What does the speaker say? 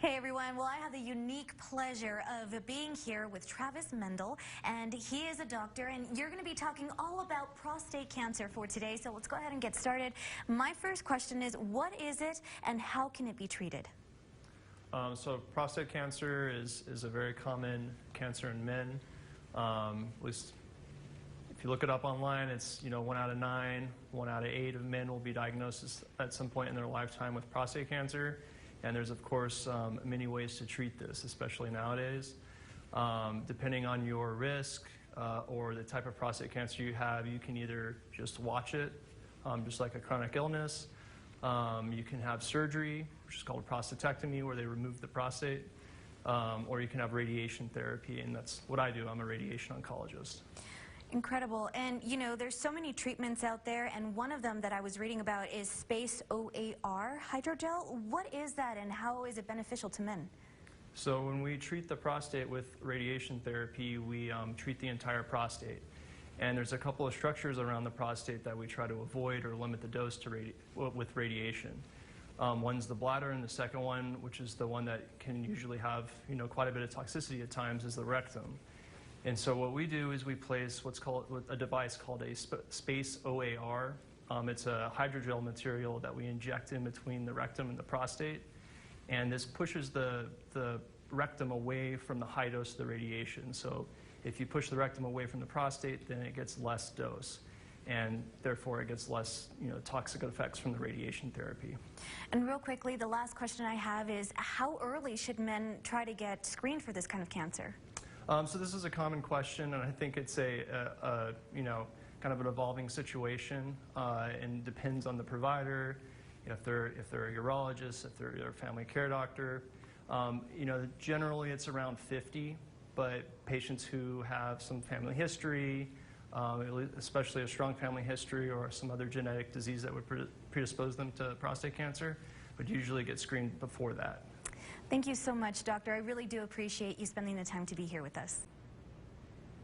Hey everyone, well I have the unique pleasure of being here with Travis Mendel, and he is a doctor, and you're going to be talking all about prostate cancer for today, so let's go ahead and get started. My first question is, what is it and how can it be treated? So prostate cancer is a very common cancer in men. At least if you look it up online, it's 1 out of 9, 1 out of 8 of men will be diagnosed at some point in their lifetime with prostate cancer. And there's, of course, many ways to treat this, especially nowadays. Depending on your risk or the type of prostate cancer you have, you can either just watch it, just like a chronic illness. You can have surgery, which is called a prostatectomy, where they remove the prostate. Or you can have radiation therapy, and that's what I do. I'm a radiation oncologist. Incredible. And there's so many treatments out there, and one of them that I was reading about is space OAR hydrogel. What is that and how is it beneficial to men? So when we treat the prostate with radiation therapy, we treat the entire prostate. And there's a couple of structures around the prostate that we try to avoid or limit the dose to with radiation. One's the bladder, and the second one, which is the one that can usually have quite a bit of toxicity at times, is the rectum. And so what we do is we place what's called a device called a space OAR. It's a hydrogel material that we inject in between the rectum and the prostate. And this pushes the rectum away from the high dose of the radiation. So if you push the rectum away from the prostate, then it gets less dose. And therefore it gets less toxic effects from the radiation therapy. And real quickly, the last question I have is, how early should men try to get screened for this kind of cancer? So this is a common question, and I think it's a kind of an evolving situation, and depends on the provider, if they're a urologist, if they're a family care doctor. Generally it's around 50, but patients who have some family history, especially a strong family history or some other genetic disease that would predispose them to prostate cancer, would usually get screened before that. Thank you so much, Doctor. I really do appreciate you spending the time to be here with us.